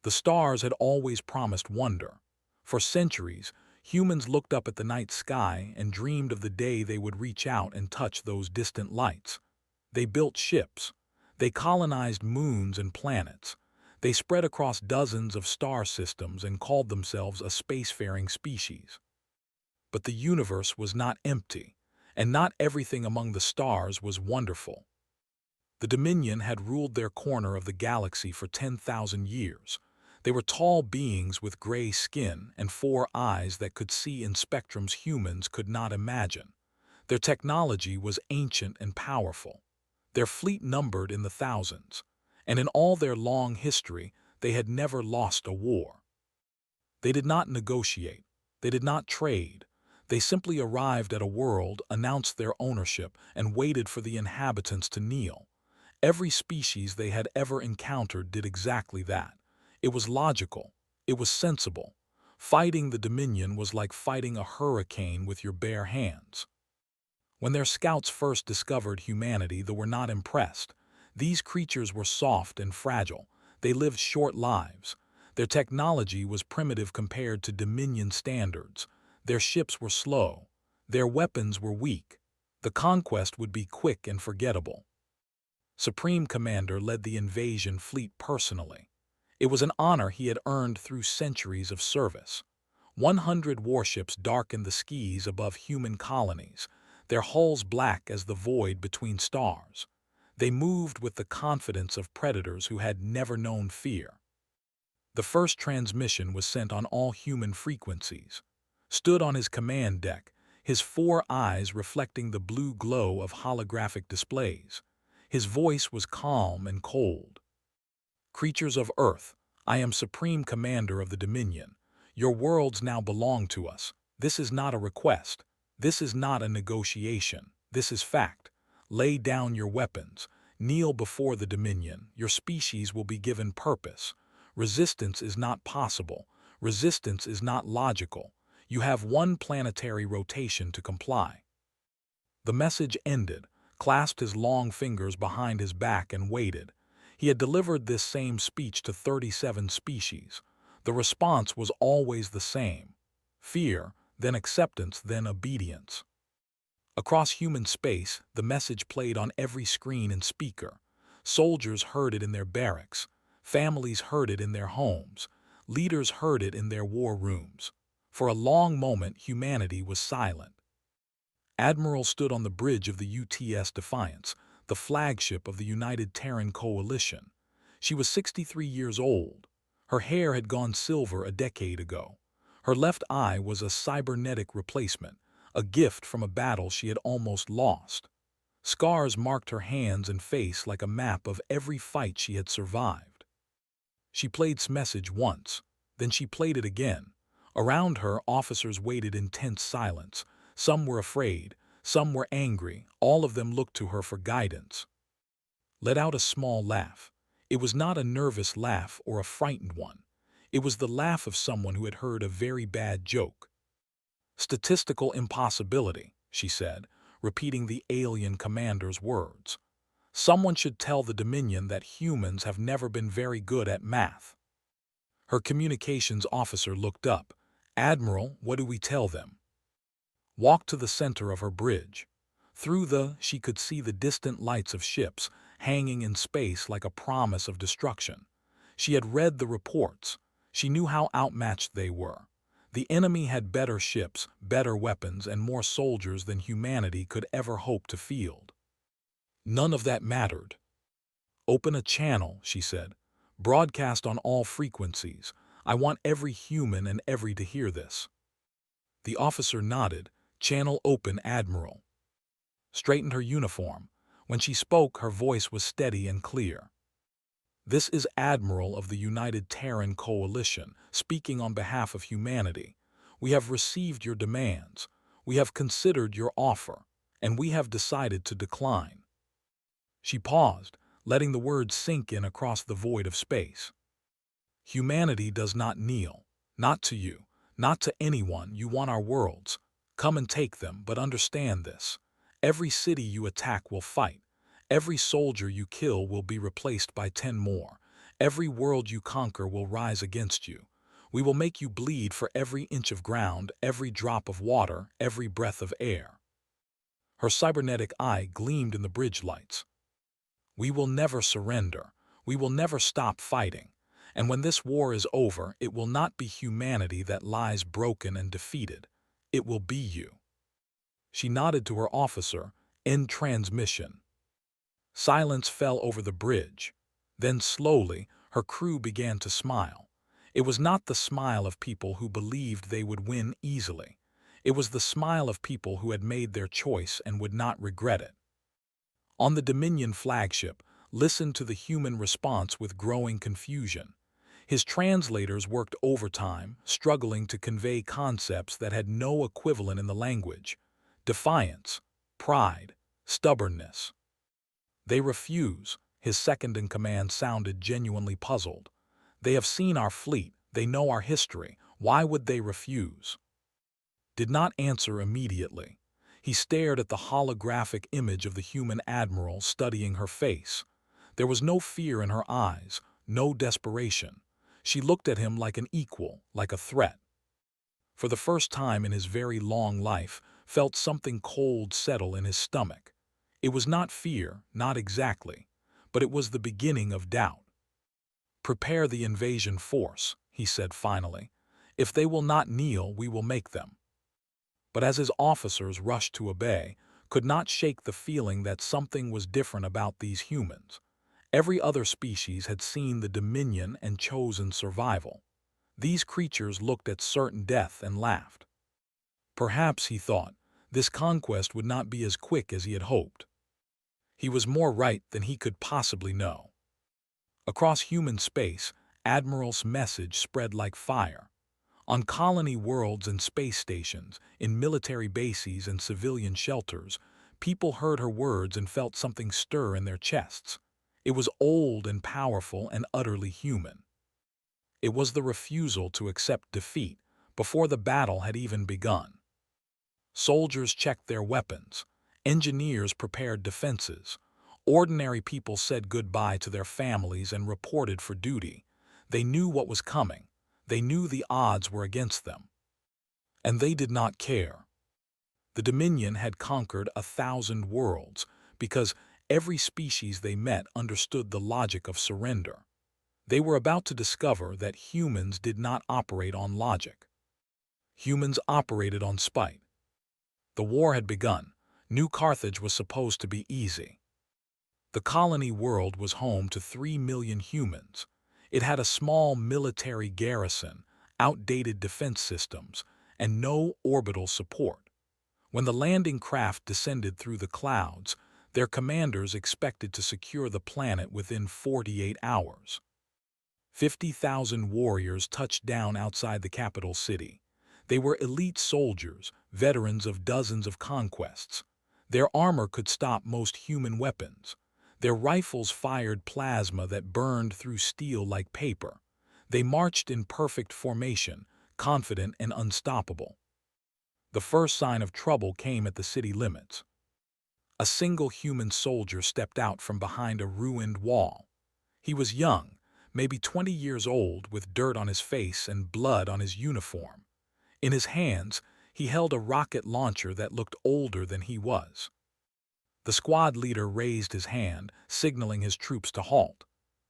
The stars had always promised wonder. For centuries, humans looked up at the night sky and dreamed of the day they would reach out and touch those distant lights. They built ships. They colonized moons and planets. They spread across dozens of star systems and called themselves a spacefaring species. But the universe was not empty, and not everything among the stars was wonderful. The Dominion had ruled their corner of the galaxy for 10,000 years. They were tall beings with gray skin and 4 eyes that could see in spectrums humans could not imagine. Their technology was ancient and powerful. Their fleet numbered in the thousands, and in all their long history, they had never lost a war. They did not negotiate. They did not trade. They simply arrived at a world, announced their ownership, and waited for the inhabitants to kneel. Every species they had ever encountered did exactly that. It was logical. It was sensible. Fighting the Dominion was like fighting a hurricane with your bare hands. When their scouts first discovered humanity, they were not impressed. These creatures were soft and fragile. They lived short lives. Their technology was primitive compared to Dominion standards. Their ships were slow. Their weapons were weak. The conquest would be quick and forgettable. Supreme Commander led the invasion fleet personally. It was an honor he had earned through centuries of service. 100 warships darkened the skies above human colonies, their hulls black as the void between stars. They moved with the confidence of predators who had never known fear. The first transmission was sent on all human frequencies. Stood on his command deck, his 4 eyes reflecting the blue glow of holographic displays. His voice was calm and cold. Creatures of Earth, I am Supreme Commander of the Dominion. Your worlds now belong to us. This is not a request. This is not a negotiation. This is fact. Lay down your weapons. Kneel before the Dominion. Your species will be given purpose. Resistance is not possible. Resistance is not logical. You have one planetary rotation to comply. The message ended, clasped his long fingers behind his back and waited. He had delivered this same speech to 37 species. The response was always the same. Fear, then acceptance, then obedience. Across human space, the message played on every screen and speaker. Soldiers heard it in their barracks. Families heard it in their homes. Leaders heard it in their war rooms. For a long moment, humanity was silent. Admiral stood on the bridge of the UTS Defiance, the flagship of the United Terran Coalition. She was 63 years old. Her hair had gone silver a decade ago. Her left eye was a cybernetic replacement, a gift from a battle she had almost lost. Scars marked her hands and face like a map of every fight she had survived. She played this message once, then she played it again. Around her, officers waited in tense silence. Some were afraid, some were angry, all of them looked to her for guidance. Let out a small laugh. It was not a nervous laugh or a frightened one. It was the laugh of someone who had heard a very bad joke. Statistical impossibility, she said, repeating the alien commander's words. Someone should tell the Dominion that humans have never been very good at math. Her communications officer looked up. Admiral, what do we tell them? Walked to the center of her bridge. She could see the distant lights of ships hanging in space like a promise of destruction. She had read the reports. She knew how outmatched they were. The enemy had better ships, better weapons, and more soldiers than humanity could ever hope to field. None of that mattered. Open a channel, she said. Broadcast on all frequencies. I want every human and every to hear this. The officer nodded. Channel open, Admiral. Straightened her uniform. When she spoke, her voice was steady and clear. This is Admiral of the United Terran Coalition, speaking on behalf of humanity. We have received your demands. We have considered your offer, and we have decided to decline. She paused, letting the words sink in across the void of space. Humanity does not kneel. Not to you. Not to anyone. You want our worlds. Come and take them, but understand this. Every city you attack will fight. Every soldier you kill will be replaced by 10 more. Every world you conquer will rise against you. We will make you bleed for every inch of ground, every drop of water, every breath of air." Her cybernetic eye gleamed in the bridge lights. "We will never surrender. We will never stop fighting. And when this war is over, it will not be humanity that lies broken and defeated. It will be you." She nodded to her officer. "End transmission." Silence fell over the bridge. Then slowly, her crew began to smile. It was not the smile of people who believed they would win easily. It was the smile of people who had made their choice and would not regret it. On the Dominion flagship, listened to the human response with growing confusion. His translators worked overtime, struggling to convey concepts that had no equivalent in the language. Defiance, pride, stubbornness. "They refuse," his second-in-command sounded genuinely puzzled. "They have seen our fleet, they know our history. Why would they refuse?" Did not answer immediately. He stared at the holographic image of the human admiral studying her face. There was no fear in her eyes, no desperation. She looked at him like an equal, like a threat. For the first time in his very long life, felt something cold settle in his stomach. It was not fear, not exactly, but it was the beginning of doubt. "Prepare the invasion force," he said finally. "If they will not kneel, we will make them." But as his officers rushed to obey, could not shake the feeling that something was different about these humans. Every other species had seen the dominion and chosen survival. These creatures looked at certain death and laughed. Perhaps, he thought, this conquest would not be as quick as he had hoped. He was more right than he could possibly know. Across human space, Admiral's message spread like fire. On colony worlds and space stations, in military bases and civilian shelters, people heard her words and felt something stir in their chests. It was old and powerful and utterly human. It was the refusal to accept defeat before the battle had even begun. Soldiers checked their weapons. Engineers prepared defenses. Ordinary people said goodbye to their families and reported for duty. They knew what was coming. They knew the odds were against them. And they did not care. The Dominion had conquered 1,000 worlds because every species they met understood the logic of surrender. They were about to discover that humans did not operate on logic. Humans operated on spite. The war had begun. New Carthage was supposed to be easy. The colony world was home to 3 million humans. It had a small military garrison, outdated defense systems, and no orbital support. When the landing craft descended through the clouds, their commanders expected to secure the planet within 48 hours. 50,000 warriors touched down outside the capital city. They were elite soldiers, veterans of dozens of conquests. Their armor could stop most human weapons. Their rifles fired plasma that burned through steel like paper. They marched in perfect formation, confident and unstoppable. The first sign of trouble came at the city limits. A single human soldier stepped out from behind a ruined wall. He was young, maybe 20 years old, with dirt on his face and blood on his uniform. In his hands, he held a rocket launcher that looked older than he was. The squad leader raised his hand, signaling his troops to halt.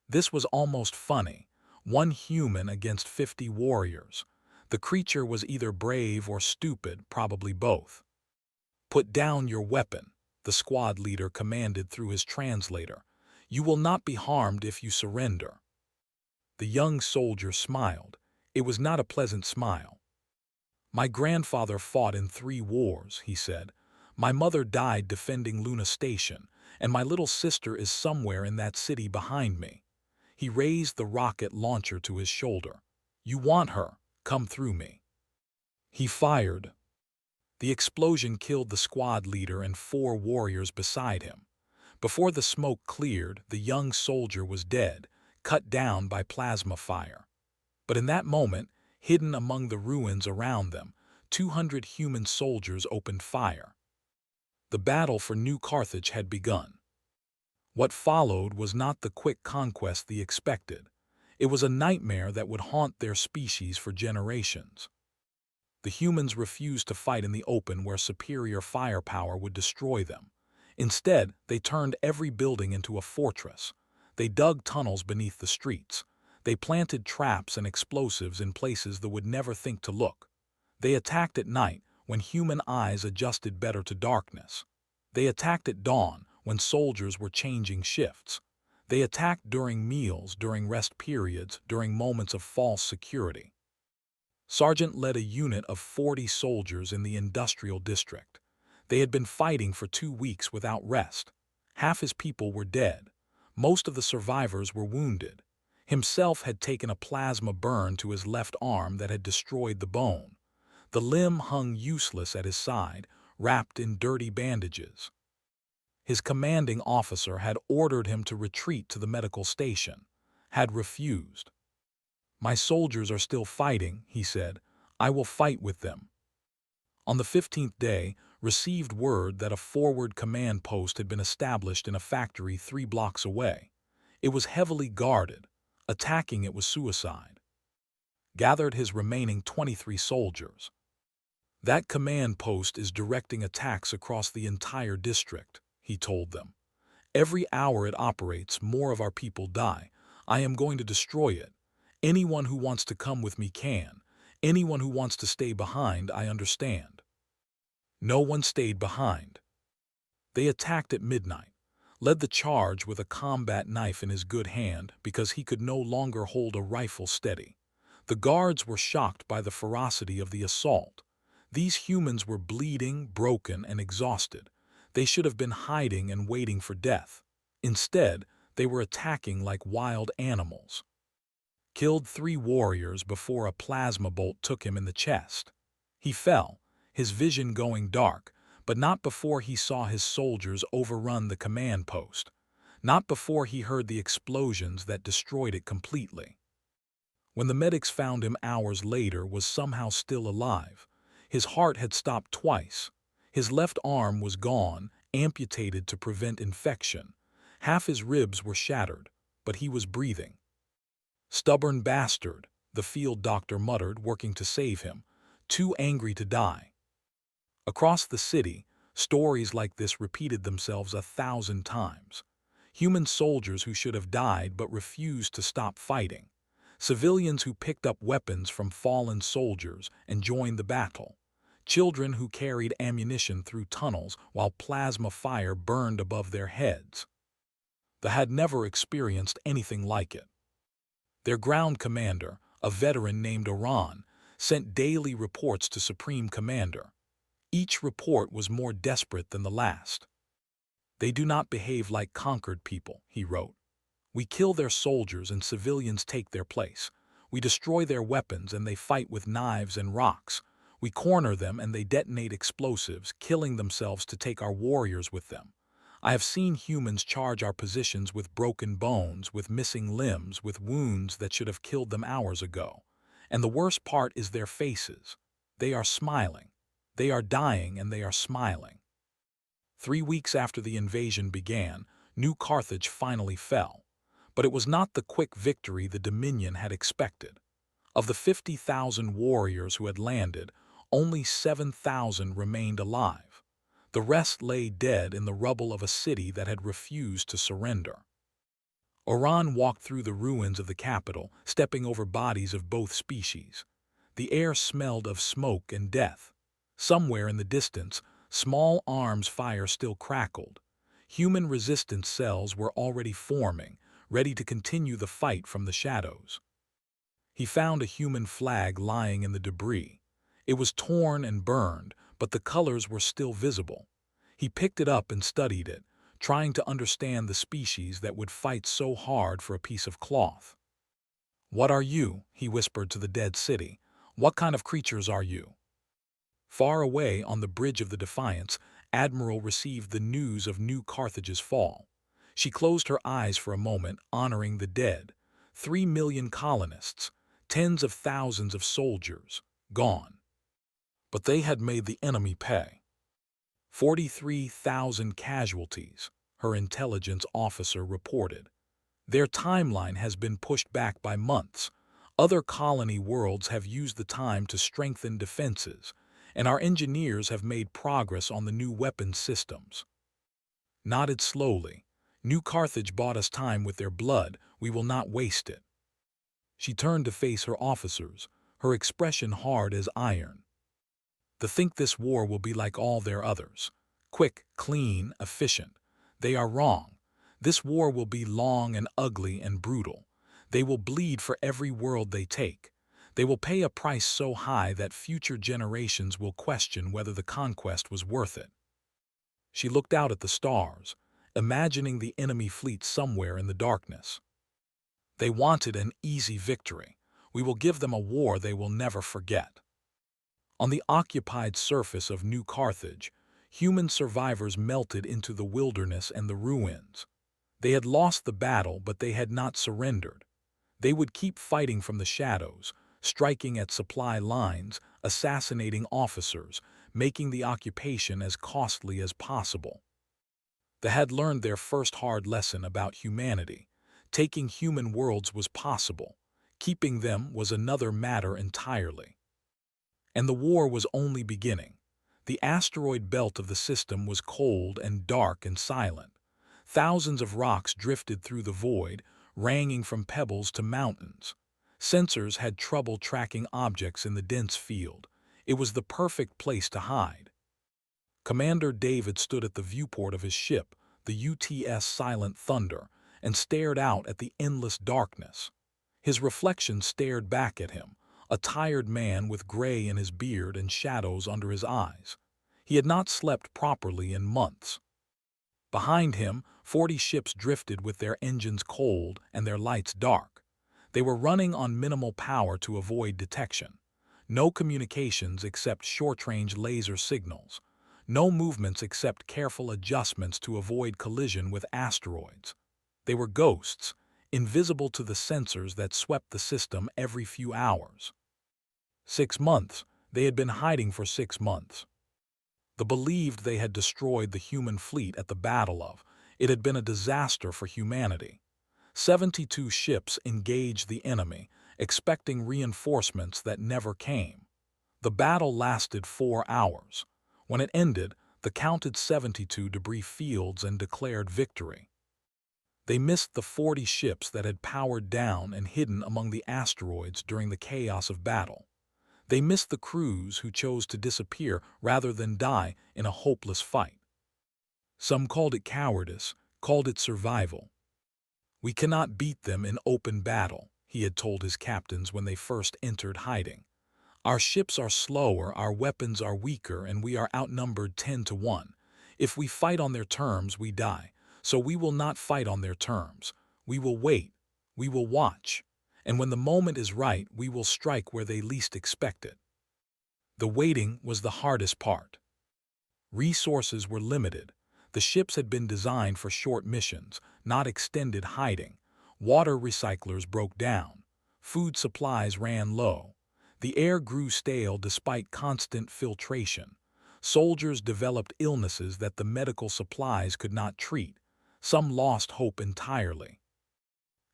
This was almost funny. 1 human against 50 warriors. The creature was either brave or stupid, probably both. "Put down your weapon," the squad leader commanded through his translator. "You will not be harmed if you surrender." The young soldier smiled. It was not a pleasant smile. "My grandfather fought in 3 wars," he said. "My mother died defending Luna Station, and my little sister is somewhere in that city behind me." He raised the rocket launcher to his shoulder. "You want her? Come through me." He fired. The explosion killed the squad leader and 4 warriors beside him. Before the smoke cleared, the young soldier was dead, cut down by plasma fire. But in that moment, hidden among the ruins around them, 200 human soldiers opened fire. The battle for New Carthage had begun. What followed was not the quick conquest they expected. It was a nightmare that would haunt their species for generations. The humans refused to fight in the open where superior firepower would destroy them. Instead, they turned every building into a fortress. They dug tunnels beneath the streets. They planted traps and explosives in places that would never think to look. They attacked at night, when human eyes adjusted better to darkness. They attacked at dawn, when soldiers were changing shifts. They attacked during meals, during rest periods, during moments of false security. Sergeant led a unit of 40 soldiers in the industrial district. They had been fighting for 2 weeks without rest. Half his people were dead. Most of the survivors were wounded. Himself had taken a plasma burn to his left arm that had destroyed the bone. The limb hung useless at his side, wrapped in dirty bandages. His commanding officer had ordered him to retreat to the medical station, had refused. "My soldiers are still fighting," he said. "I will fight with them." On the 15th day, received word that a forward command post had been established in a factory 3 blocks away. It was heavily guarded. Attacking it was suicide. Gathered his remaining 23 soldiers. "That command post is directing attacks across the entire district," he told them. "Every hour it operates, more of our people die. I am going to destroy it. Anyone who wants to come with me can. Anyone who wants to stay behind, I understand." No one stayed behind. They attacked at midnight, led the charge with a combat knife in his good hand because he could no longer hold a rifle steady. The guards were shocked by the ferocity of the assault. These humans were bleeding, broken, and exhausted. They should have been hiding and waiting for death. Instead, they were attacking like wild animals. Killed 3 warriors before a plasma bolt took him in the chest. He fell, his vision going dark, but not before he saw his soldiers overrun the command post. Not before he heard the explosions that destroyed it completely. When the medics found him hours later, was somehow still alive. His heart had stopped twice. His left arm was gone, amputated to prevent infection. Half his ribs were shattered, but he was breathing. "Stubborn bastard," the field doctor muttered, working to save him, too angry to die. Across the city, stories like this repeated themselves 1,000 times. Human soldiers who should have died but refused to stop fighting. Civilians who picked up weapons from fallen soldiers and joined the battle. Children who carried ammunition through tunnels while plasma fire burned above their heads. They had never experienced anything like it. Their ground commander, a veteran named Iran, sent daily reports to Supreme Commander. Each report was more desperate than the last. "They do not behave like conquered people," he wrote. "We kill their soldiers and civilians take their place. We destroy their weapons and they fight with knives and rocks. We corner them and they detonate explosives, killing themselves to take our warriors with them. I have seen humans charge our positions with broken bones, with missing limbs, with wounds that should have killed them hours ago. And the worst part is their faces. They are smiling. They are dying and they are smiling." 3 weeks after the invasion began, New Carthage finally fell. But it was not the quick victory the Dominion had expected. Of the 50,000 warriors who had landed, only 7,000 remained alive. The rest lay dead in the rubble of a city that had refused to surrender. Oran walked through the ruins of the capital, stepping over bodies of both species. The air smelled of smoke and death. Somewhere in the distance, small arms fire still crackled. Human resistance cells were already forming, ready to continue the fight from the shadows. He found a human flag lying in the debris. It was torn and burned, but the colors were still visible. He picked it up and studied it, trying to understand the species that would fight so hard for a piece of cloth. "What are you?" he whispered to the dead city. "What kind of creatures are you?" Far away on the bridge of the Defiance, Admiral received the news of New Carthage's fall. She closed her eyes for a moment, honoring the dead. 3 million colonists, tens of thousands of soldiers, gone. But they had made the enemy pay. 43,000 casualties, her intelligence officer reported. Their timeline has been pushed back by months. Other colony worlds have used the time to strengthen defenses, and our engineers have made progress on the new weapons systems. Nodded slowly. New Carthage bought us time with their blood. We will not waste it. She turned to face her officers, her expression hard as iron. To think this war will be like all their others. Quick, clean, efficient. They are wrong. This war will be long and ugly and brutal. They will bleed for every world they take. They will pay a price so high that future generations will question whether the conquest was worth it. She looked out at the stars, imagining the enemy fleet somewhere in the darkness. They wanted an easy victory. We will give them a war they will never forget. On the occupied surface of New Carthage, human survivors melted into the wilderness and the ruins. They had lost the battle, but they had not surrendered. They would keep fighting from the shadows, striking at supply lines, assassinating officers, making the occupation as costly as possible. They had learned their first hard lesson about humanity. Taking human worlds was possible. Keeping them was another matter entirely. And the war was only beginning. The asteroid belt of the system was cold and dark and silent. Thousands of rocks drifted through the void, ranging from pebbles to mountains. Sensors had trouble tracking objects in the dense field. It was the perfect place to hide. Commander David stood at the viewport of his ship, the UTS Silent Thunder, and stared out at the endless darkness. His reflection stared back at him, a tired man with gray in his beard and shadows under his eyes. He had not slept properly in months. Behind him, 40 ships drifted with their engines cold and their lights dark. They were running on minimal power to avoid detection. No communications except short-range laser signals. No movements except careful adjustments to avoid collision with asteroids. They were ghosts, invisible to the sensors that swept the system every few hours. 6 months. They had been hiding for 6 months. They believed they had destroyed the human fleet at the Battle of. It had been a disaster for humanity. 72 ships engaged the enemy, expecting reinforcements that never came. The battle lasted 4 hours. When it ended, they counted 72 debris fields and declared victory. They missed the 40 ships that had powered down and hidden among the asteroids during the chaos of battle. They missed the crews who chose to disappear rather than die in a hopeless fight. Some called it cowardice, called it survival. "We cannot beat them in open battle," he had told his captains when they first entered hiding. "Our ships are slower, our weapons are weaker, and we are outnumbered 10 to 1. If we fight on their terms, we die. So we will not fight on their terms. We will wait. We will watch. And when the moment is right, we will strike where they least expect it." The waiting was the hardest part. Resources were limited. The ships had been designed for short missions, not extended hiding. Water recyclers broke down. Food supplies ran low. The air grew stale despite constant filtration. Soldiers developed illnesses that the medical supplies could not treat. Some lost hope entirely.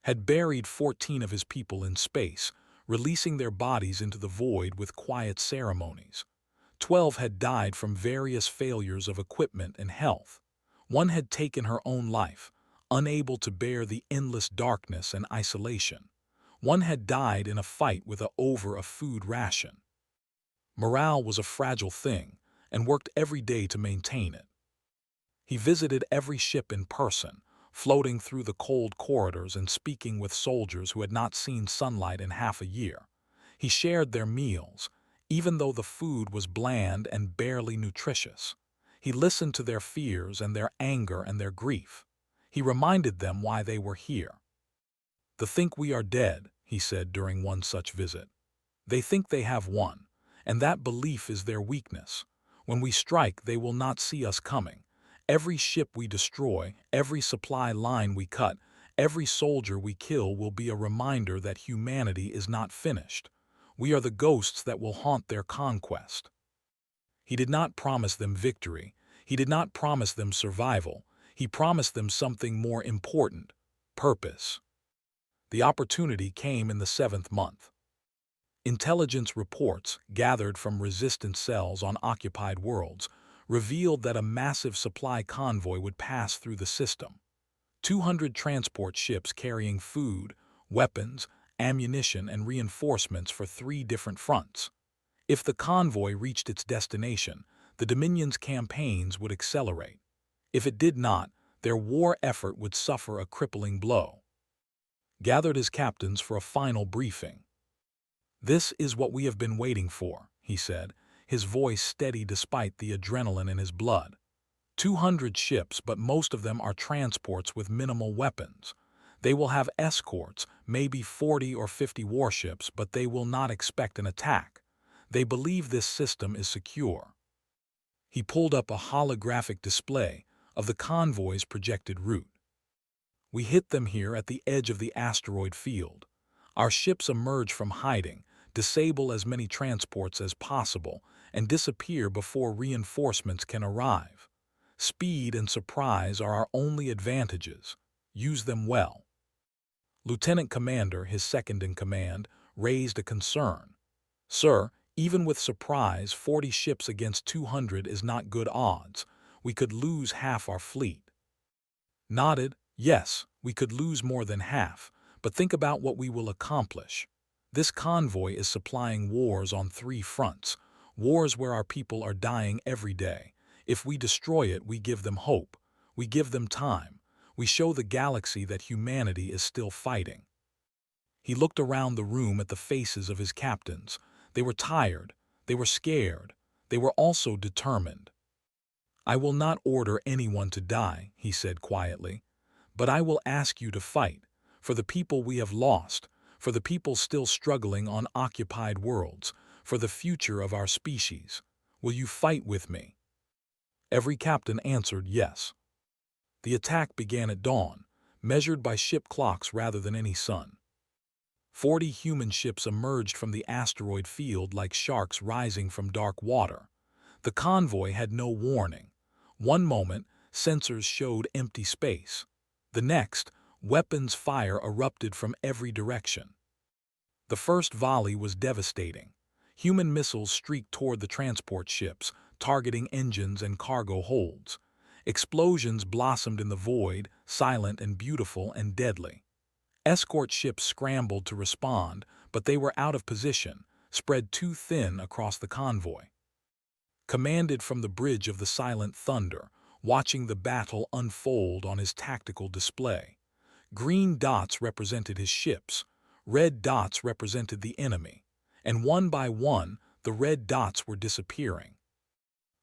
Had buried 14 of his people in space, releasing their bodies into the void with quiet ceremonies. 12 had died from various failures of equipment and health. One had taken her own life, unable to bear the endless darkness and isolation. One had died in a fight with over a food ration. Morale was a fragile thing, and worked every day to maintain it. He visited every ship in person, floating through the cold corridors and speaking with soldiers who had not seen sunlight in half a year. He shared their meals, even though the food was bland and barely nutritious. He listened to their fears and their anger and their grief. He reminded them why they were here. "They think we are dead," he said during one such visit. "They think they have won, and that belief is their weakness. When we strike, they will not see us coming. Every ship we destroy, every supply line we cut, every soldier we kill will be a reminder that humanity is not finished. We are the ghosts that will haunt their conquest." He did not promise them victory. He did not promise them survival. He promised them something more important: Purpose. The opportunity came in the 7th month. Intelligence reports gathered from resistance cells on occupied worlds revealed that a massive supply convoy would pass through the system. 200 transport ships carrying food, weapons, ammunition, and reinforcements for 3 different fronts. If the convoy reached its destination, the Dominion's campaigns would accelerate. If it did not, their war effort would suffer a crippling blow. Gathered his captains for a final briefing. "This is what we have been waiting for," he said, his voice steady despite the adrenaline in his blood. 200 ships, but most of them are transports with minimal weapons. They will have escorts, maybe 40 or 50 warships, but they will not expect an attack. They believe this system is secure. He pulled up a holographic display of the convoy's projected route. "We hit them here at the edge of the asteroid field. Our ships emerge from hiding, disable as many transports as possible, and disappear before reinforcements can arrive. Speed and surprise are our only advantages. Use them well." Lieutenant Commander, his second-in-command, raised a concern. "Sir, even with surprise, 40 ships against 200 is not good odds. We could lose half our fleet." Nodded. "Yes, we could lose more than half, but think about what we will accomplish. This convoy is supplying wars on 3 fronts, wars where our people are dying every day. If we destroy it, we give them hope. We give them time. We show the galaxy that humanity is still fighting." He looked around the room at the faces of his captains. They were tired. They were scared. They were also determined. "I will not order anyone to die," he said quietly, "but I will ask you to fight, for the people we have lost, for the people still struggling on occupied worlds, for the future of our species. Will you fight with me?" Every captain answered yes. The attack began at dawn, measured by ship clocks rather than any sun. 40 human ships emerged from the asteroid field like sharks rising from dark water. The convoy had no warning. One moment, sensors showed empty space. The next, weapons fire erupted from every direction. The first volley was devastating. Human missiles streaked toward the transport ships, targeting engines and cargo holds. Explosions blossomed in the void, silent and beautiful and deadly. Escort ships scrambled to respond, but they were out of position, spread too thin across the convoy. Commanded from the bridge of the Silent Thunder, watching the battle unfold on his tactical display. Green dots represented his ships, red dots represented the enemy, and one by one, the red dots were disappearing.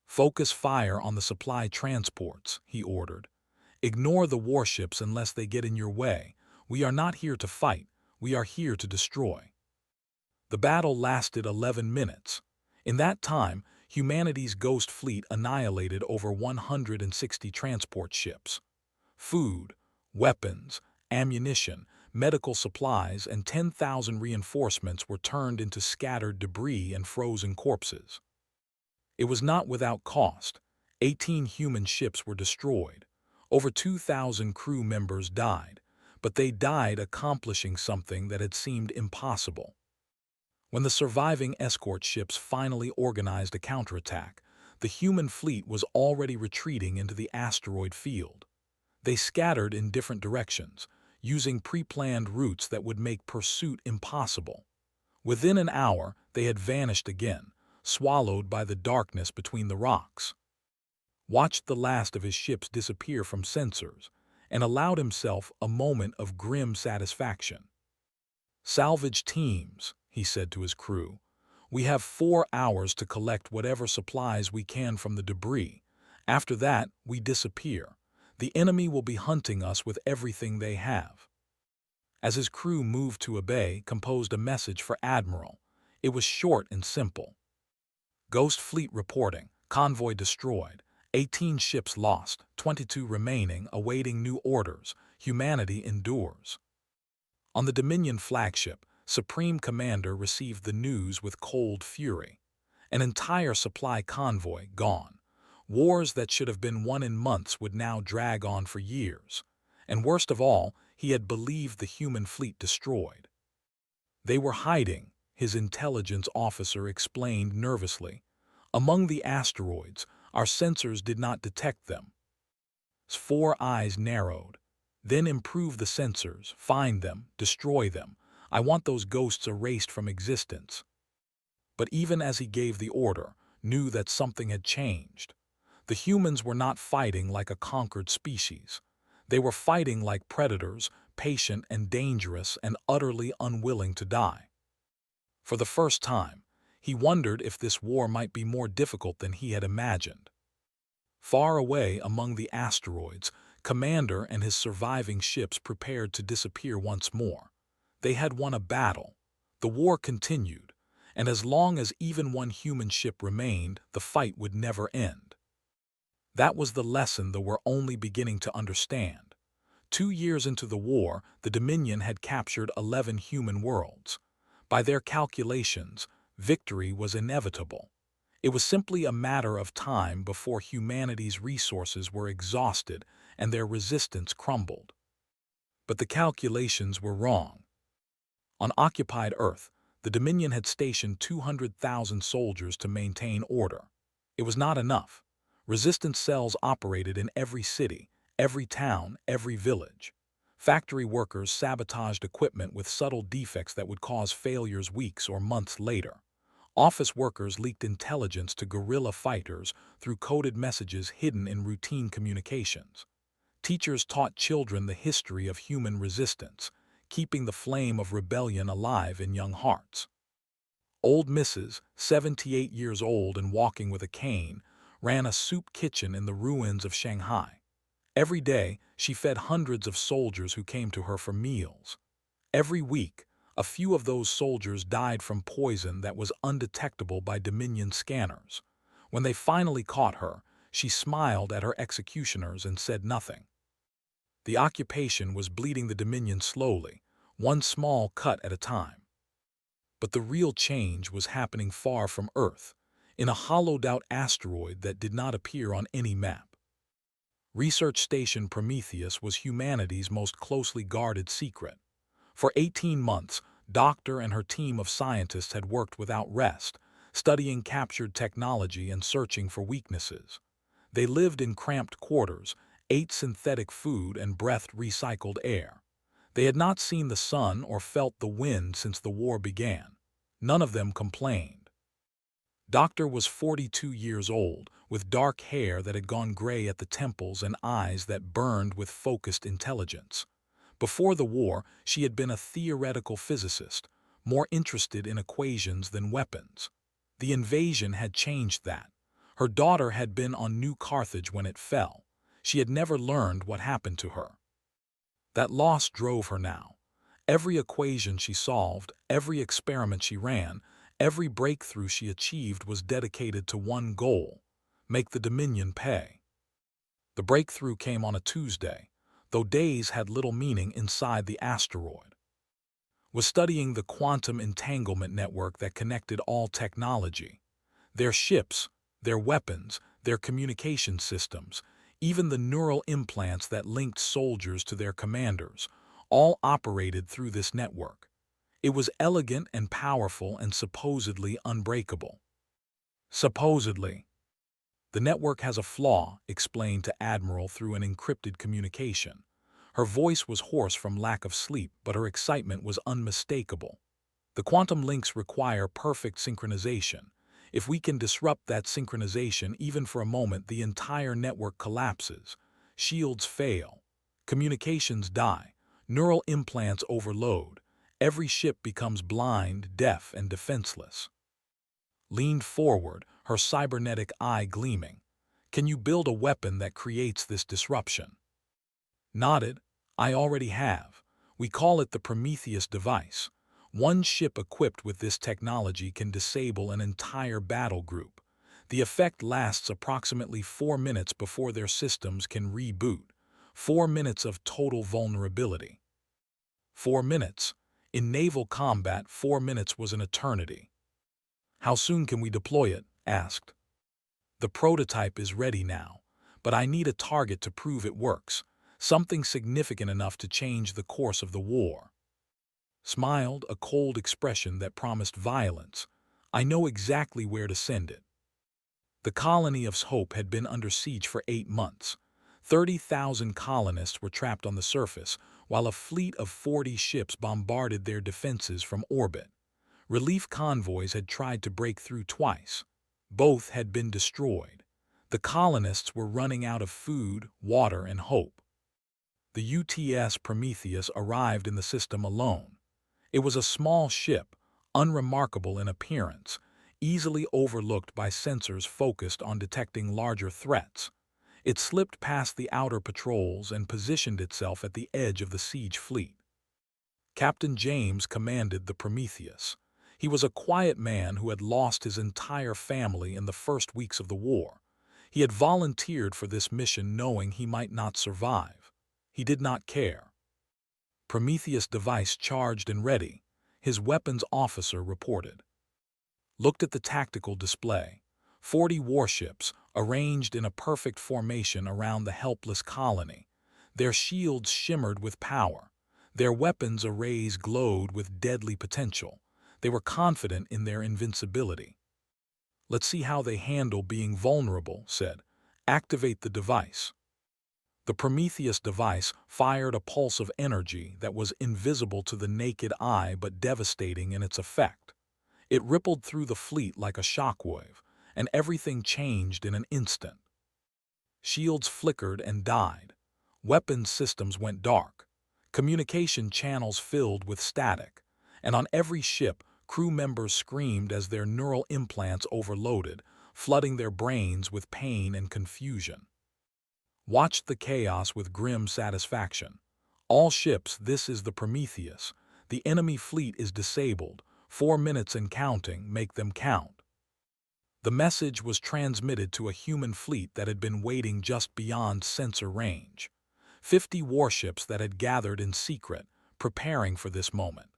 "Focus fire on the supply transports," he ordered. "Ignore the warships unless they get in your way. We are not here to fight, we are here to destroy." The battle lasted 11 minutes. In that time, humanity's ghost fleet annihilated over 160 transport ships. Food, weapons, ammunition, medical supplies, and 10,000 reinforcements were turned into scattered debris and frozen corpses. It was not without cost. 18 human ships were destroyed. Over 2,000 crew members died, but they died accomplishing something that had seemed impossible. When the surviving escort ships finally organized a counterattack, the human fleet was already retreating into the asteroid field. They scattered in different directions, using pre-planned routes that would make pursuit impossible. Within an hour, they had vanished again, swallowed by the darkness between the rocks. Watched the last of his ships disappear from sensors, and allowed himself a moment of grim satisfaction. "Salvage teams," he said to his crew. "We have 4 hours to collect whatever supplies we can from the debris. After that, we disappear. The enemy will be hunting us with everything they have." As his crew moved to obey, composed a message for Admiral. It was short and simple. "Ghost fleet reporting. Convoy destroyed. 18 ships lost, 22 remaining, awaiting new orders. Humanity endures." On the Dominion flagship, Supreme Commander received the news with cold fury. An entire supply convoy gone. Wars that should have been won in months would now drag on for years. And worst of all, he had believed the human fleet destroyed. They were hiding, his intelligence officer explained nervously. Among the asteroids, our sensors did not detect them. His 4 eyes narrowed. Then improve the sensors, find them, destroy them. I want those ghosts erased from existence. But even as he gave the order, knew that something had changed. The humans were not fighting like a conquered species. They were fighting like predators, patient and dangerous and utterly unwilling to die. For the first time, he wondered if this war might be more difficult than he had imagined. Far away among the asteroids, Commander and his surviving ships prepared to disappear once more. They had won a battle. The war continued, and as long as even one human ship remained, the fight would never end. That was the lesson they were only beginning to understand. 2 years into the war, the Dominion had captured 11 human worlds. By their calculations, victory was inevitable. It was simply a matter of time before humanity's resources were exhausted and their resistance crumbled. But the calculations were wrong. On occupied Earth, the Dominion had stationed 200,000 soldiers to maintain order. It was not enough. Resistance cells operated in every city, every town, every village. Factory workers sabotaged equipment with subtle defects that would cause failures weeks or months later. Office workers leaked intelligence to guerrilla fighters through coded messages hidden in routine communications. Teachers taught children the history of human resistance, keeping the flame of rebellion alive in young hearts. Old Mrs., 78 years old and walking with a cane, ran a soup kitchen in the ruins of Shanghai. Every day, she fed hundreds of soldiers who came to her for meals. Every week, a few of those soldiers died from poison that was undetectable by Dominion scanners. When they finally caught her, she smiled at her executioners and said nothing. The occupation was bleeding the Dominion slowly, one small cut at a time. But the real change was happening far from Earth, in a hollowed-out asteroid that did not appear on any map. Research Station Prometheus was humanity's most closely guarded secret. For 18 months, Doctor and her team of scientists had worked without rest, studying captured technology and searching for weaknesses. They lived in cramped quarters, ate synthetic food and breathed recycled air. They had not seen the sun or felt the wind since the war began. None of them complained. Doctor was 42 years old, with dark hair that had gone gray at the temples and eyes that burned with focused intelligence. Before the war, she had been a theoretical physicist, more interested in equations than weapons. The invasion had changed that. Her daughter had been on New Carthage when it fell. She had never learned what happened to her. That loss drove her now. Every equation she solved, every experiment she ran, every breakthrough she achieved was dedicated to one goal: make the Dominion pay. The breakthrough came on a Tuesday, though days had little meaning inside the asteroid. Was studying the quantum entanglement network that connected all technology. Their ships, their weapons, their communication systems, even the neural implants that linked soldiers to their commanders, all operated through this network. It was elegant and powerful and supposedly unbreakable. Supposedly. The network has a flaw, explained to Admiral through an encrypted communication. Her voice was hoarse from lack of sleep, but her excitement was unmistakable. The quantum links require perfect synchronization. If we can disrupt that synchronization even for a moment, the entire network collapses. Shields fail. Communications die. Neural implants overload. Every ship becomes blind, deaf, and defenseless. Leaned forward, her cybernetic eye gleaming. Can you build a weapon that creates this disruption? Nodded. I already have. We call it the Prometheus device. One ship equipped with this technology can disable an entire battle group. The effect lasts approximately 4 minutes before their systems can reboot. 4 minutes of total vulnerability. 4 minutes. In naval combat, 4 minutes was an eternity. How soon can we deploy it? Asked. The prototype is ready now, but I need a target to prove it works. something significant enough to change the course of the war. Smiled, a cold expression that promised violence. I know exactly where to send it. The colony of Hope had been under siege for 8 months. 30,000 colonists were trapped on the surface, while a fleet of 40 ships bombarded their defenses from orbit. Relief convoys had tried to break through twice. Both had been destroyed. The colonists were running out of food, water, and hope. The UTS Prometheus arrived in the system alone. It was a small ship, unremarkable in appearance, easily overlooked by sensors focused on detecting larger threats. It slipped past the outer patrols and positioned itself at the edge of the siege fleet. Captain James commanded the Prometheus. He was a quiet man who had lost his entire family in the first weeks of the war. He had volunteered for this mission knowing he might not survive. He did not care. Prometheus device charged and ready, his weapons officer reported. Looked at the tactical display. 40 warships, arranged in a perfect formation around the helpless colony. Their shields shimmered with power. Their weapons arrays glowed with deadly potential. They were confident in their invincibility. Let's see how they handle being vulnerable, said. Activate the device. The Prometheus device fired a pulse of energy that was invisible to the naked eye but devastating in its effect. It rippled through the fleet like a shockwave, and everything changed in an instant. Shields flickered and died. Weapons systems went dark. Communication channels filled with static. And on every ship, crew members screamed as their neural implants overloaded, flooding their brains with pain and confusion. Watched the chaos with grim satisfaction. All ships, this is the Prometheus. The enemy fleet is disabled. 4 minutes and counting, make them count. The message was transmitted to a human fleet that had been waiting just beyond sensor range. 50 warships that had gathered in secret, preparing for this moment.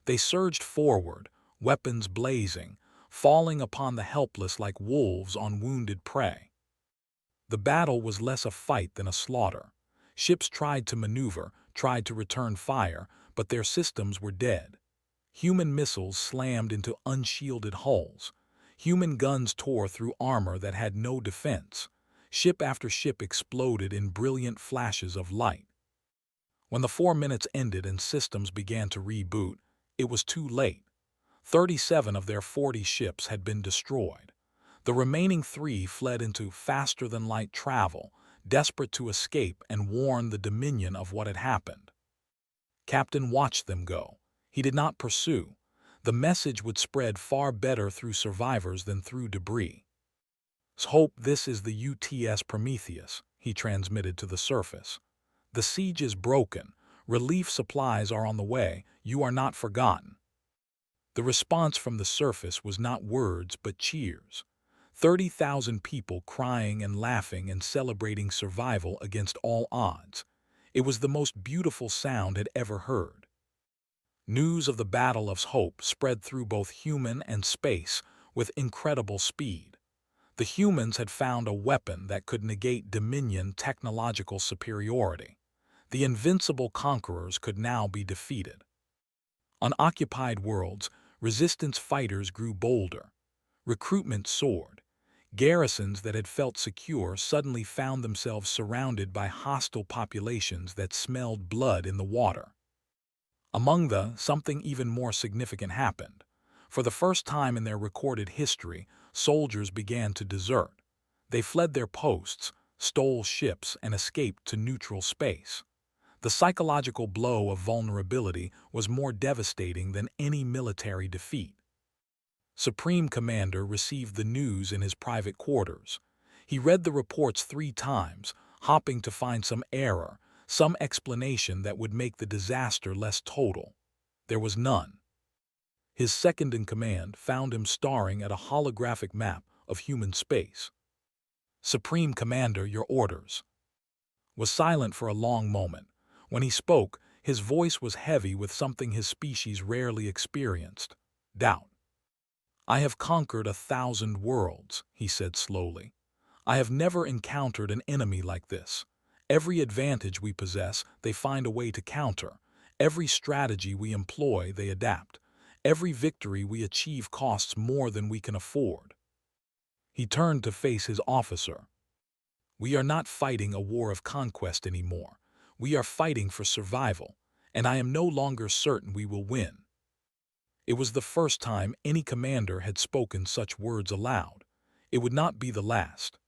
They surged forward, weapons blazing, falling upon the helpless like wolves on wounded prey. The battle was less a fight than a slaughter. Ships tried to maneuver, tried to return fire, but their systems were dead. Human missiles slammed into unshielded hulls. Human guns tore through armor that had no defense. Ship after ship exploded in brilliant flashes of light. When the 4 minutes ended and systems began to reboot, it was too late. 37 of their 40 ships had been destroyed. The remaining 3 fled into faster-than-light travel, desperate to escape and warn the Dominion of what had happened. Captain watched them go. He did not pursue. The message would spread far better through survivors than through debris. Hope, this is the UTS Prometheus, he transmitted to the surface. The siege is broken. Relief supplies are on the way. You are not forgotten. The response from the surface was not words but cheers. 30,000 people crying and laughing and celebrating survival against all odds. It was the most beautiful sound had ever heard. News of the Battle of Hope spread through both human and space with incredible speed. The humans had found a weapon that could negate Dominion technological superiority. The invincible conquerors could now be defeated. On occupied worlds, resistance fighters grew bolder. Recruitment soared. Garrisons that had felt secure suddenly found themselves surrounded by hostile populations that smelled blood in the water. Among something even more significant happened. For the first time in their recorded history, soldiers began to desert. They fled their posts, stole ships, and escaped to neutral space. The psychological blow of vulnerability was more devastating than any military defeat. Supreme Commander received the news in his private quarters. He read the reports 3 times, hoping to find some error, some explanation that would make the disaster less total. There was none. His second-in-command found him staring at a holographic map of human space. Supreme Commander, your orders. Was silent for a long moment. When he spoke, his voice was heavy with something his species rarely experienced: doubt. I have conquered 1,000 worlds, he said slowly. I have never encountered an enemy like this. Every advantage we possess, they find a way to counter. Every strategy we employ, they adapt. Every victory we achieve costs more than we can afford. He turned to face his officer. We are not fighting a war of conquest anymore. We are fighting for survival, and I am no longer certain we will win. It was the first time any commander had spoken such words aloud. It would not be the last.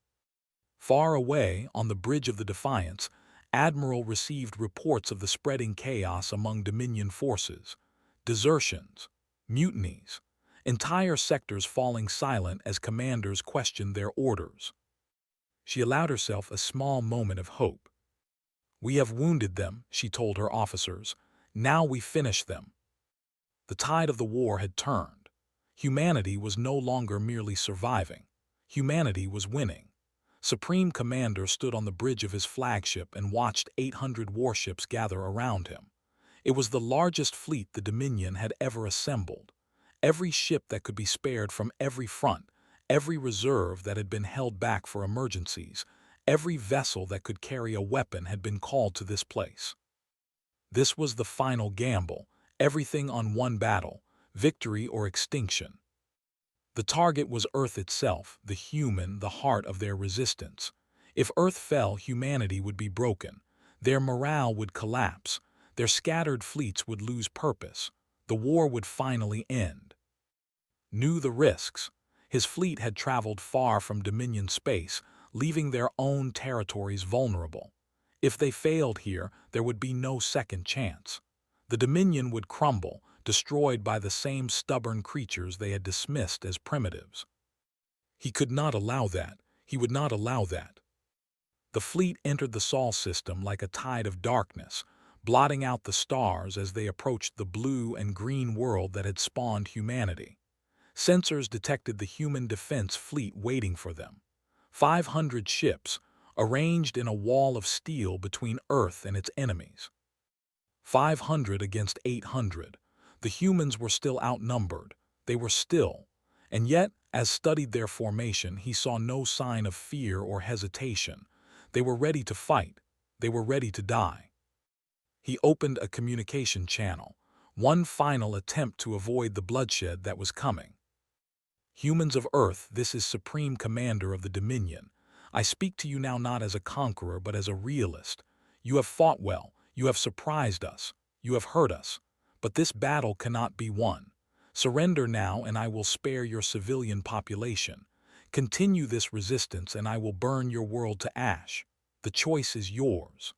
Far away, on the bridge of the Defiance, Admiral received reports of the spreading chaos among Dominion forces. Desertions, mutinies, entire sectors falling silent as commanders questioned their orders. She allowed herself a small moment of hope. "We have wounded them," she told her officers. "Now we finish them." The tide of the war had turned. Humanity was no longer merely surviving. Humanity was winning. Supreme Commander stood on the bridge of his flagship and watched 800 warships gather around him. It was the largest fleet the Dominion had ever assembled. Every ship that could be spared from every front, every reserve that had been held back for emergencies, every vessel that could carry a weapon had been called to this place. This was the final gamble, everything on one battle, victory or extinction. The target was Earth itself, the human, the heart of their resistance. If Earth fell, humanity would be broken. Their morale would collapse. Their scattered fleets would lose purpose. The war would finally end. Knew the risks. His fleet had traveled far from Dominion space, leaving their own territories vulnerable. If they failed here, there would be no second chance. The Dominion would crumble, destroyed by the same stubborn creatures they had dismissed as primitives. He could not allow that. He would not allow that. The fleet entered the Sol system like a tide of darkness, blotting out the stars as they approached the blue and green world that had spawned humanity. Sensors detected the human defense fleet waiting for them. 500 ships, arranged in a wall of steel between Earth and its enemies. 500 against 800. The humans were still outnumbered. They were still. And yet, as studied their formation, he saw no sign of fear or hesitation. They were ready to fight. They were ready to die. He opened a communication channel, one final attempt to avoid the bloodshed that was coming. "Humans of Earth, this is Supreme Commander of the Dominion. I speak to you now not as a conqueror but as a realist. You have fought well. You have surprised us. You have hurt us. But this battle cannot be won. Surrender now and I will spare your civilian population. Continue this resistance and I will burn your world to ash. The choice is yours."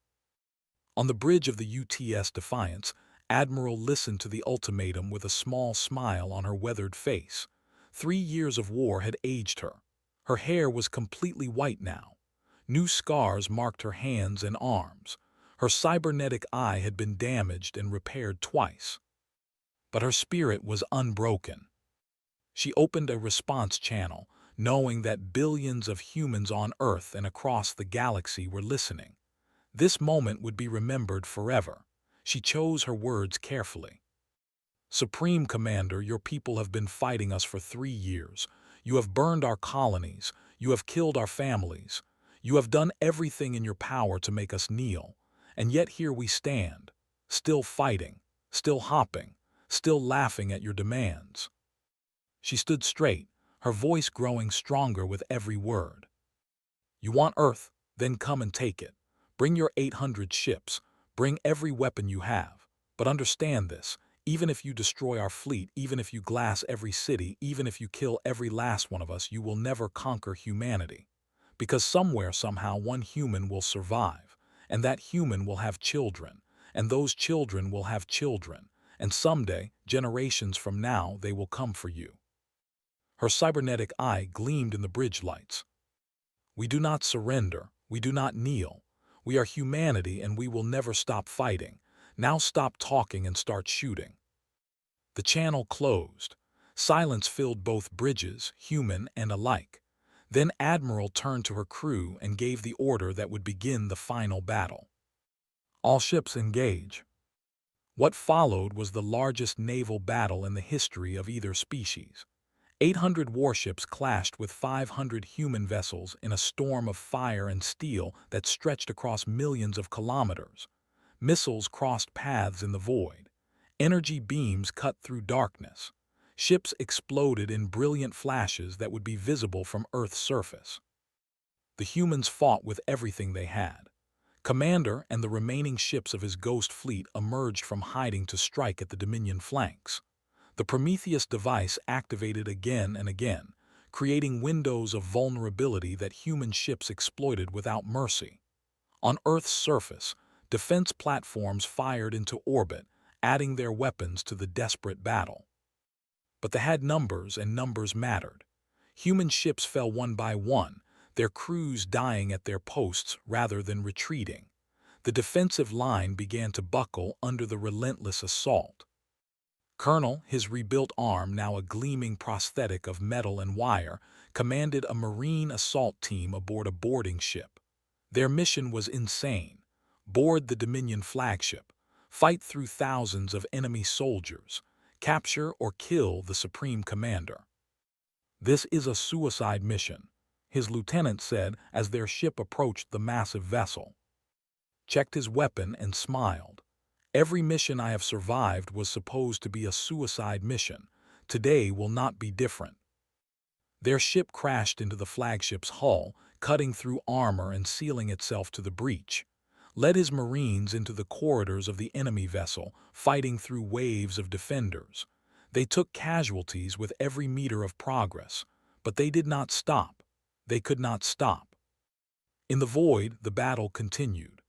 On the bridge of the UTS Defiance, Admiral listened to the ultimatum with a small smile on her weathered face. 3 years of war had aged her. Her hair was completely white now. New scars marked her hands and arms. Her cybernetic eye had been damaged and repaired twice. But her spirit was unbroken. She opened a response channel, knowing that billions of humans on Earth and across the galaxy were listening. This moment would be remembered forever. She chose her words carefully. "Supreme Commander, your people have been fighting us for 3 years. You have burned our colonies. You have killed our families. You have done everything in your power to make us kneel. And yet here we stand, still fighting, still hopping, still laughing at your demands." She stood straight, her voice growing stronger with every word. "You want Earth? Then come and take it. Bring your 800 ships. Bring every weapon you have. But understand this, even if you destroy our fleet, even if you glass every city, even if you kill every last one of us, you will never conquer humanity. Because somewhere, somehow, one human will survive, and that human will have children, and those children will have children, and someday, generations from now, they will come for you." Her cybernetic eye gleamed in the bridge lights. "We do not surrender. We do not kneel. We are humanity and we will never stop fighting. Now stop talking and start shooting." The channel closed. Silence filled both bridges, human and alike. Then Admiral turned to her crew and gave the order that would begin the final battle. "All ships engage." What followed was the largest naval battle in the history of either species. 800 warships clashed with 500 human vessels in a storm of fire and steel that stretched across millions of kilometers. Missiles crossed paths in the void. Energy beams cut through darkness. Ships exploded in brilliant flashes that would be visible from Earth's surface. The humans fought with everything they had. Commander and the remaining ships of his ghost fleet emerged from hiding to strike at the Dominion flanks. The Prometheus device activated again and again, creating windows of vulnerability that human ships exploited without mercy. On Earth's surface, defense platforms fired into orbit, adding their weapons to the desperate battle. But they had numbers, and numbers mattered. Human ships fell one by one, their crews dying at their posts rather than retreating. The defensive line began to buckle under the relentless assault. Colonel, his rebuilt arm now a gleaming prosthetic of metal and wire, commanded a Marine assault team aboard a boarding ship. Their mission was insane. Board the Dominion flagship, fight through thousands of enemy soldiers, capture or kill the Supreme Commander. "This is a suicide mission," his lieutenant said as their ship approached the massive vessel. Checked his weapon and smiled. "Every mission I have survived was supposed to be a suicide mission. Today will not be different." Their ship crashed into the flagship's hull, cutting through armor and sealing itself to the breach. Led his Marines into the corridors of the enemy vessel, fighting through waves of defenders. They took casualties with every meter of progress, but they did not stop. They could not stop. In the void, the battle continued.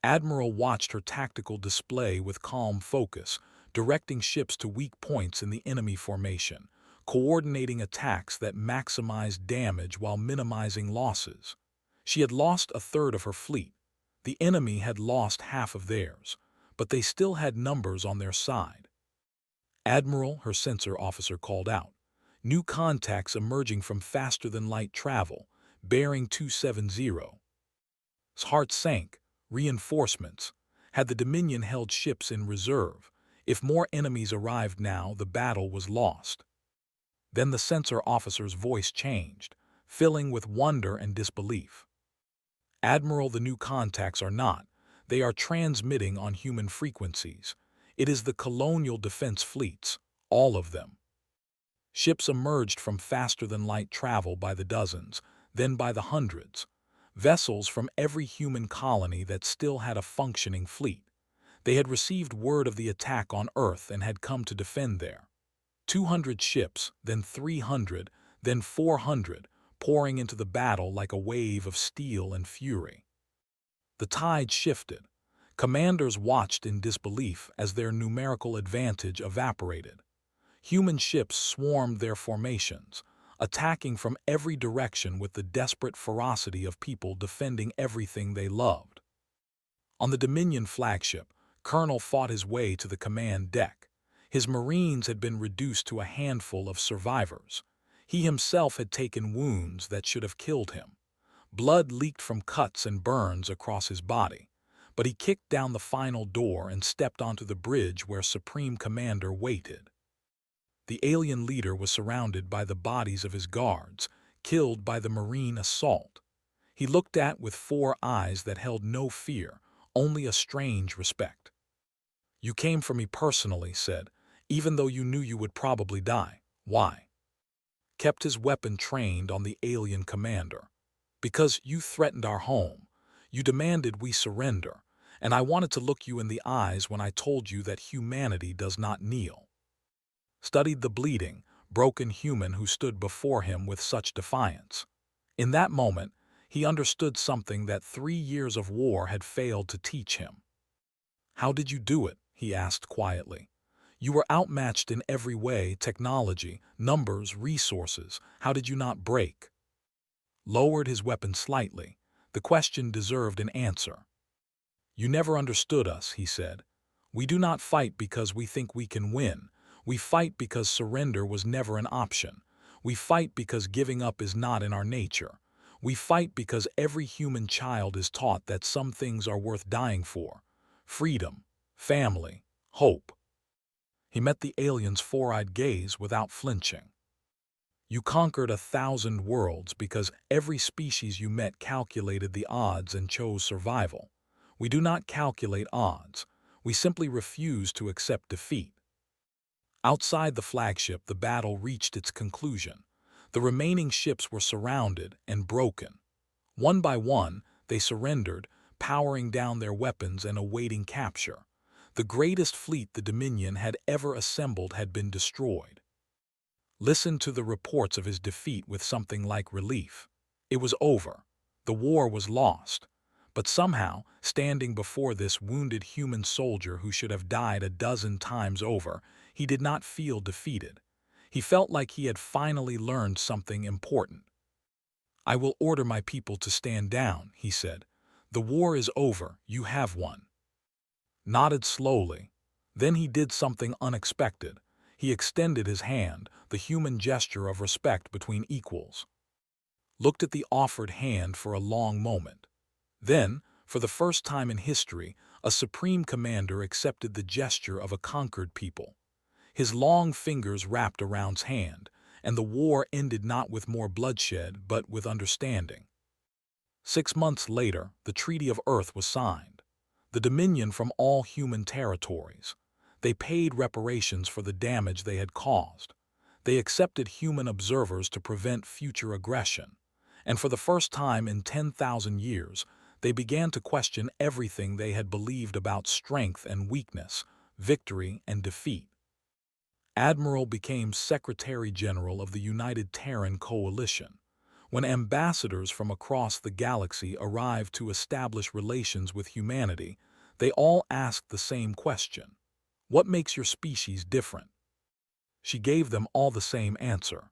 Admiral watched her tactical display with calm focus, directing ships to weak points in the enemy formation, coordinating attacks that maximized damage while minimizing losses. She had lost a third of her fleet. The enemy had lost half of theirs, but they still had numbers on their side. "Admiral," her sensor officer called out. "New contacts emerging from faster-than-light travel, bearing 270. His heart sank. Reinforcements. Had the Dominion held ships in reserve? If more enemies arrived now, the battle was lost. Then the sensor officer's voice changed, filling with wonder and disbelief. "Admiral, the new contacts are not. They are transmitting on human frequencies. It is the colonial defense fleets, all of them." Ships emerged from faster-than-light travel by the dozens, then by the hundreds. Vessels from every human colony that still had a functioning fleet. They had received word of the attack on Earth and had come to defend there. 200 ships, then 300, then 400, pouring into the battle like a wave of steel and fury. The tide shifted. Commanders watched in disbelief as their numerical advantage evaporated. Human ships swarmed their formations, attacking from every direction with the desperate ferocity of people defending everything they loved. On the Dominion flagship, Colonel fought his way to the command deck. His Marines had been reduced to a handful of survivors. He himself had taken wounds that should have killed him. Blood leaked from cuts and burns across his body, but he kicked down the final door and stepped onto the bridge where Supreme Commander waited. The alien leader was surrounded by the bodies of his guards, killed by the Marine assault. He looked at with 4 eyes that held no fear, only a strange respect. "You came for me personally," said, "even though you knew you would probably die. Why?" Kept his weapon trained on the alien commander. "Because you threatened our home. You demanded we surrender, and I wanted to look you in the eyes when I told you that humanity does not kneel." Studied the bleeding, broken human who stood before him with such defiance. In that moment, he understood something that 3 years of war had failed to teach him. "How did you do it?" he asked quietly. "You were outmatched in every way, technology, numbers, resources. How did you not break?" Lowered his weapon slightly. The question deserved an answer. "You never understood us," he said. "We do not fight because we think we can win. We fight because surrender was never an option. We fight because giving up is not in our nature. We fight because every human child is taught that some things are worth dying for. Freedom, family, hope." He met the alien's 4-eyed gaze without flinching. You conquered 1,000 worlds because every species you met calculated the odds and chose survival. We do not calculate odds. We simply refuse to accept defeat. Outside the flagship, the battle reached its conclusion. The remaining ships were surrounded and broken. One by one, they surrendered, powering down their weapons and awaiting capture. The greatest fleet the Dominion had ever assembled had been destroyed. Listened to the reports of his defeat with something like relief. It was over. The war was lost. But somehow, standing before this wounded human soldier who should have died a dozen times over, he did not feel defeated. He felt like he had finally learned something important. "I will order my people to stand down," he said. "The war is over. You have won." Nodded slowly. Then he did something unexpected. He extended his hand, the human gesture of respect between equals. Looked at the offered hand for a long moment. Then, for the first time in history, a supreme commander accepted the gesture of a conquered people. His long fingers wrapped around his hand, and the war ended not with more bloodshed but with understanding. 6 months later, the Treaty of Earth was signed. The Dominion from all human territories. They paid reparations for the damage they had caused. They accepted human observers to prevent future aggression. And for the first time in 10,000 years, they began to question everything they had believed about strength and weakness, victory and defeat. Admiral became Secretary General of the United Terran Coalition. When ambassadors from across the galaxy arrived to establish relations with humanity, they all asked the same question: "What makes your species different?" She gave them all the same answer: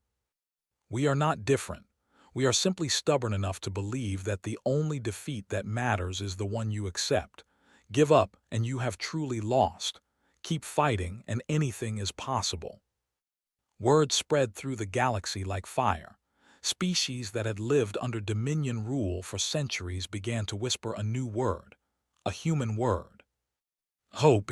"We are not different. We are simply stubborn enough to believe that the only defeat that matters is the one you accept. Give up and you have truly lost. Keep fighting and anything is possible." Word spread through the galaxy like fire. Species that had lived under Dominion rule for centuries began to whisper a new word, a human word: hope.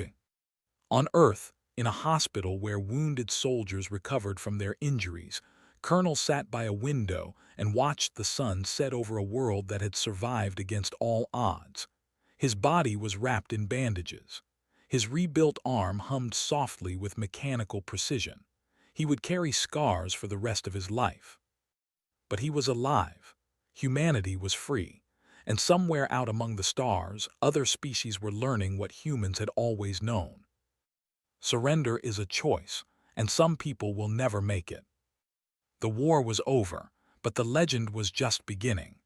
On Earth, in a hospital where wounded soldiers recovered from their injuries, Colonel sat by a window and watched the sun set over a world that had survived against all odds. His body was wrapped in bandages. His rebuilt arm hummed softly with mechanical precision. He would carry scars for the rest of his life. But he was alive. Humanity was free. And somewhere out among the stars, other species were learning what humans had always known. Surrender is a choice, and some people will never make it. The war was over, but the legend was just beginning.